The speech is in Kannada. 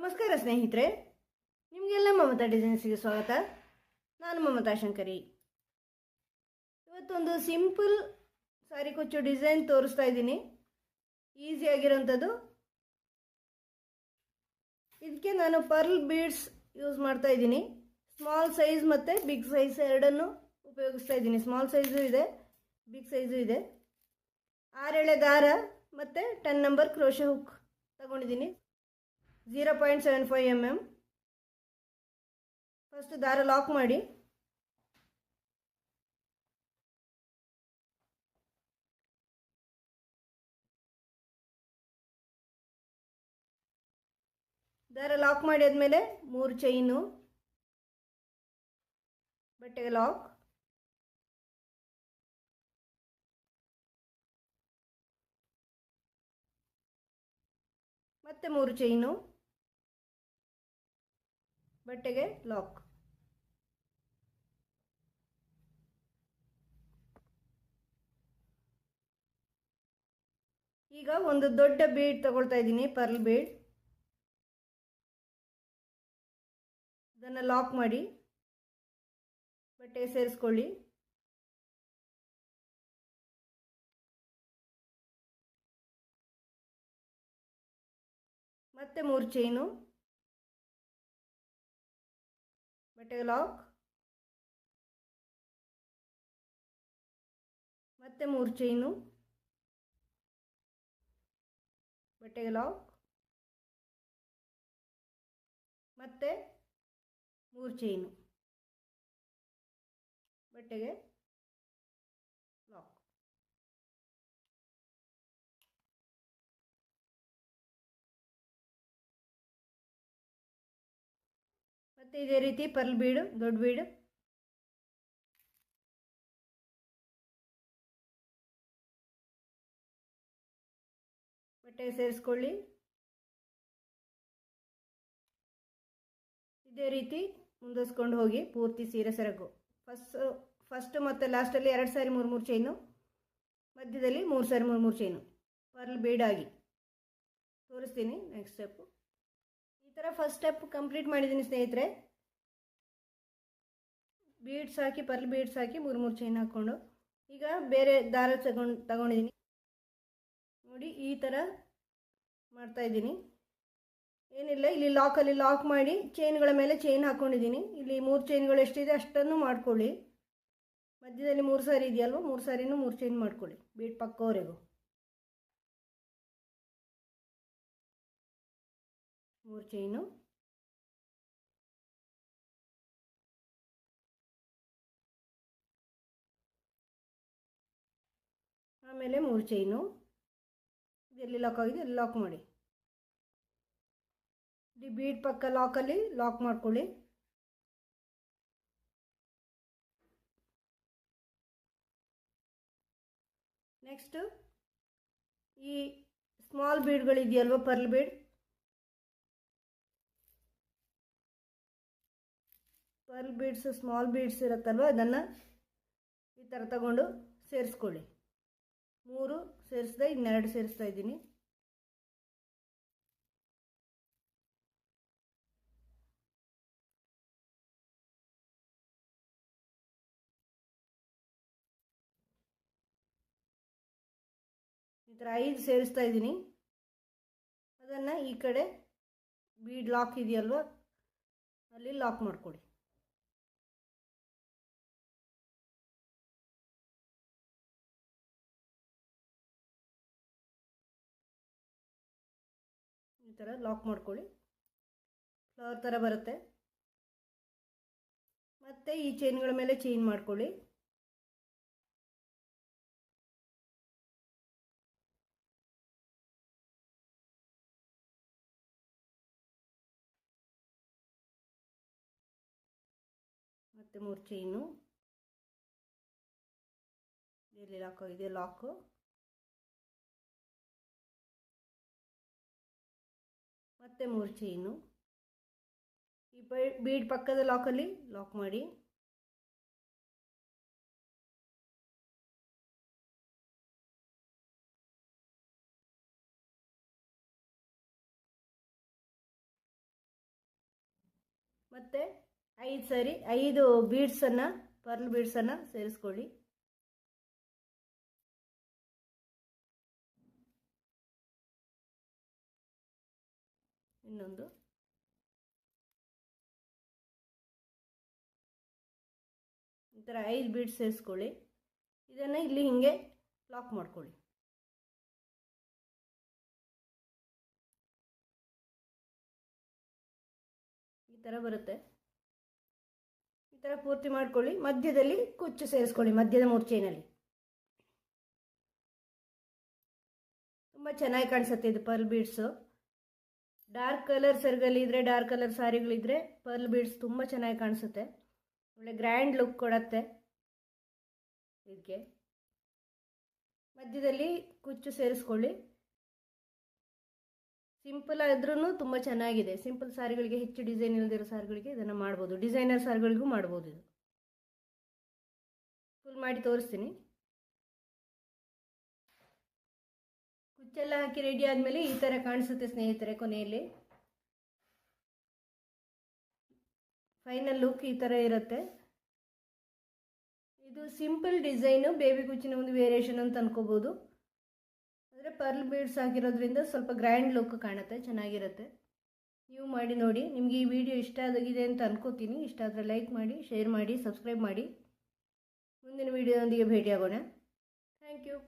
ನಮಸ್ಕಾರ ಸ್ನೇಹಿತರೆ, ನಿಮಗೆಲ್ಲ ಮಮತಾ ಡಿಸೈನ್ಸ್ಗೆ ಸ್ವಾಗತ. ನಾನು ಮಮತಾ ಶಂಕರಿ. ಇವತ್ತೊಂದು ಸಿಂಪಲ್ ಸಾರಿ ಕೊಚ್ಚು ಡಿಸೈನ್ ತೋರಿಸ್ತಾ ಇದ್ದೀನಿ. ಈಸಿಯಾಗಿರೋಂಥದ್ದು. ಇದಕ್ಕೆ ನಾನು ಪರ್ಲ್ ಬೀಡ್ಸ್ ಯೂಸ್ ಮಾಡ್ತಾ ಇದ್ದೀನಿ. ಸ್ಮಾಲ್ ಸೈಜ್ ಮತ್ತು ಬಿಗ್ ಸೈಜ್ ಎರಡನ್ನು ಉಪಯೋಗಿಸ್ತಾ ಇದ್ದೀನಿ. ಸ್ಮಾಲ್ ಸೈಜು ಇದೆ, ಬಿಗ್ ಸೈಜು ಇದೆ. 6 ಎಳೆ ದಾರ ಮತ್ತು 10 ನಂಬರ್ ಕ್ರೋಶೆ ಹುಕ್ ತಗೊಂಡಿದ್ದೀನಿ. 0.75 mm. ಫಸ್ಟ್ ದಾರ ಲಾಕ್ ಮಾಡಿ ಆದಮೇಲೆ 3 ಚೈನು, ಬಟ್ಟೆಗೆ ಲಾಕ್, ಮತ್ತೆ 3 ಚೈನು, ಬಟ್ಟೆಗೆ ಲಾಕ್. ಈಗ ಒಂದು ದೊಡ್ಡ ಬೀಡ್ ತಗೊಳ್ತಾ ಇದ್ದೀನಿ, ಪರ್ಲ್ ಬೀಡ್. ಇದನ್ನು ಲಾಕ್ ಮಾಡಿ ಬಟ್ಟೆಗೆ ಸೇರಿಸ್ಕೊಳ್ಳಿ. ಮತ್ತೆ 3 ಚೈನು, ಬಟ್ಟೆಗೆ ಲಾಕ್, ಮತ್ತೆ 3 ಚೈನು, ಬಟ್ಟೆಗೆ ಲಾಕ್, ಮತ್ತೆ 3 ಚೈನು, ಬಟ್ಟೆಗೆ ಲಾಕ್. ಮತ್ತೆ ಇದೇ ರೀತಿ ಪರ್ಲ್ ಬೀಡು, ದೊಡ್ಡ ಬೀಡು, ಬಟ್ಟೆಗೆ ಸೇರಿಸ್ಕೊಳ್ಳಿ. ಇದೇ ರೀತಿ ಮುಂದುವರಿಸ್ಕೊಂಡು ಹೋಗಿ ಪೂರ್ತಿ ಸೀರೆ ಸೆರಗು. ಫಸ್ಟ್ ಮತ್ತು ಲಾಸ್ಟಲ್ಲಿ 2 ಸಾರಿ 3 ಚೈನು, ಮಧ್ಯದಲ್ಲಿ 3 ಸಾರಿ 3 ಚೈನು, ಪರ್ಲ್ ಬೀಡಾಗಿ ತೋರಿಸ್ತೀನಿ. ನೆಕ್ಸ್ಟ್ ಸ್ಟೆಪ್ಪು ಈ ಥರ ಫಸ್ಟ್ ಸ್ಟೆಪ್ ಕಂಪ್ಲೀಟ್ ಮಾಡಿದ್ದೀನಿ ಸ್ನೇಹಿತರೆ. ಬೀಡ್ಸ್ ಹಾಕಿ, ಪರ್ಲ್ ಬೀಡ್ಸ್ ಹಾಕಿ 3 ಚೈನ್ ಹಾಕ್ಕೊಂಡು ಈಗ ಬೇರೆ ದಾರ ತಗೊಂಡಿದ್ದೀನಿ ನೋಡಿ. ಈ ಥರ ಮಾಡ್ತಾಯಿದ್ದೀನಿ. ಏನಿಲ್ಲ, ಇಲ್ಲಿ ಲಾಕಲ್ಲಿ ಲಾಕ್ ಮಾಡಿ ಚೈನ್ಗಳ ಮೇಲೆ ಚೈನ್ ಹಾಕ್ಕೊಂಡಿದ್ದೀನಿ. ಇಲ್ಲಿ 3 ಚೈನ್ಗಳು ಎಷ್ಟಿದೆ ಅಷ್ಟನ್ನು ಮಾಡ್ಕೊಳ್ಳಿ. ಮಧ್ಯದಲ್ಲಿ 3 ಸಾರಿ ಇದೆಯಲ್ವ, 3 ಸಾರಿನೂ 3 ಚೈನ್ ಮಾಡ್ಕೊಳ್ಳಿ ಬೀಡ್ ಪಕ್ಕವರೆಗೂ. 3 ಚೈನು, ಆಮೇಲೆ 3 ಚೈನು. ಇದೆಲ್ಲಿ ಲಾಕ್ ಆಗಿದೆ ಅಲ್ಲಿ ಲಾಕ್ ಮಾಡಿ. ಈ ಬೀಡ್ ಪಕ್ಕ ಲಾಕಲ್ಲಿ ಲಾಕ್ ಮಾಡ್ಕೊಳ್ಳಿ. ನೆಕ್ಸ್ಟ್ ಈ ಸ್ಮಾಲ್ ಬೀಡ್ಗಳಿದೆಯಲ್ವ, ಪರ್ಲ್ ಬೀಡ್ಸ್ ಸ್ಮಾಲ್ ಬೀಡ್ಸ್ ಇರುತ್ತಲ್ವ, ಅದನ್ನು ಈ ಥರ ತಗೊಂಡು ಸೇರಿಸ್ಕೊಳ್ಳಿ. 3 ಸೇರಿಸ್ದೆ, ಇನ್ನೆರಡು ಸೇರಿಸ್ತಾ ಇದ್ದೀನಿ. ಈ ಥರ 5 ಸೇರಿಸ್ತಾ ಇದ್ದೀನಿ. ಅದನ್ನು ಈ ಕಡೆ ಬೀಡ್ ಲಾಕ್ ಇದೆಯಲ್ವ ಅಲ್ಲಿ ಲಾಕ್ ಮಾಡ್ಕೊಳ್ಳಿ. ಈ ಥರ ಲಾಕ್ ಮಾಡ್ಕೊಳ್ಳಿ. ಫ್ಲವರ್ ಥರ ಬರುತ್ತೆ. ಮತ್ತು ಈ ಚೈನ್ಗಳ ಮೇಲೆ ಚೈನ್ ಮಾಡ್ಕೊಳ್ಳಿ. ಮತ್ತು 3 ಚೈನು, ಎಲ್ಲಿ ಲಾಕ್ ಆಗಿದೆ ಲಾಕು, ಮತ್ತು 3 ಚೈನು. ಈ ಬೀಡ್ ಪಕ್ಕದ ಲಾಕಲ್ಲಿ ಲಾಕ್ ಮಾಡಿ. ಮತ್ತು 5 ಬೀಡ್ಸನ್ನು ಪರ್ಲ್ ಬೀಡ್ಸನ್ನು ಸೇರಿಸ್ಕೊಳ್ಳಿ. ಇನ್ನೊಂದು ಈ ಥರ 5 ಬೀಡ್ಸ್ ಸೇರಿಸ್ಕೊಳ್ಳಿ. ಇದನ್ನು ಇಲ್ಲಿ ಹೀಗೆ ಲಾಕ್ ಮಾಡ್ಕೊಳ್ಳಿ. ಈ ಥರ ಬರುತ್ತೆ. ಈ ಥರ ಪೂರ್ತಿ ಮಾಡ್ಕೊಳ್ಳಿ. ಮಧ್ಯದಲ್ಲಿ ಕುಚ್ಚು ಸೇರಿಸ್ಕೊಳ್ಳಿ. ಮಧ್ಯದ 3 ಚೈನಲ್ಲಿ ತುಂಬ ಚೆನ್ನಾಗಿ ಕಾಣಿಸುತ್ತೆ ಇದು ಪರ್ಲ್ ಬೀಡ್ಸು. ಡಾರ್ಕ್ ಕಲರ್ ಸೆರಗಲ್ಲಿ ಇದ್ದರೆ, ಡಾರ್ಕ್ ಕಲರ್ ಸಾರಿಗಳಿದ್ರೆ ಪರ್ಲ್ ಬೀಡ್ಸ್ ತುಂಬ ಚೆನ್ನಾಗಿ ಕಾಣಿಸುತ್ತೆ. ಒಳ್ಳೆ ಗ್ರ್ಯಾಂಡ್ ಲುಕ್ ಕೊಡುತ್ತೆ. ಇದಕ್ಕೆ ಮಧ್ಯದಲ್ಲಿ ಕುಚ್ಚು ಸೇರಿಸ್ಕೊಳ್ಳಿ. ಸಿಂಪಲ್ ಆದ್ರೂ ತುಂಬ ಚೆನ್ನಾಗಿದೆ. ಸಿಂಪಲ್ ಸಾರಿಗಳಿಗೆ, ಹೆಚ್ಚು ಡಿಸೈನ್ ಇಲ್ಲದಿರೋ ಸಾರಿಗಳಿಗೆ ಇದನ್ನು ಮಾಡ್ಬೋದು. ಡಿಸೈನರ್ ಸಾರಿಗಳಿಗೂ ಮಾಡ್ಬೋದು. ಇದು ಫುಲ್ ಮಾಡಿ ತೋರಿಸ್ತೀನಿ. ಕುಚ್ಚೆಲ್ಲ ಹಾಕಿ ರೆಡಿ ಆದಮೇಲೆ ಈ ಥರ ಕಾಣಿಸುತ್ತೆ ಸ್ನೇಹಿತರೆ. ಕೊನೆಯಲ್ಲಿ ಫೈನಲ್ ಲುಕ್ ಈ ಥರ ಇರುತ್ತೆ. ಇದು ಸಿಂಪಲ್ ಡಿಸೈನು, ಬೇಬಿ ಕುಚ್ಚಿನ ಒಂದು ವೇರಿಯೇಷನ್ ಅಂತ ಅನ್ಕೋಬೋದು. ಅಂದರೆ ಪರ್ಲ್ ಬೀಡ್ಸ್ ಹಾಕಿರೋದ್ರಿಂದ ಸ್ವಲ್ಪ ಗ್ರ್ಯಾಂಡ್ ಲುಕ್ ಕಾಣುತ್ತೆ, ಚೆನ್ನಾಗಿರುತ್ತೆ. ನೀವು ಮಾಡಿ ನೋಡಿ. ನಿಮಗೆ ಈ ವಿಡಿಯೋ ಇಷ್ಟ ಆಗಿದೆ ಅಂತ ಅನ್ಕೋತೀನಿ. ಇಷ್ಟ ಆದರೆ ಲೈಕ್ ಮಾಡಿ, ಶೇರ್ ಮಾಡಿ, ಸಬ್ಸ್ಕ್ರೈಬ್ ಮಾಡಿ. ಮುಂದಿನ ವಿಡಿಯೋದೊಂದಿಗೆ ಭೇಟಿಯಾಗೋಣ. Thank you.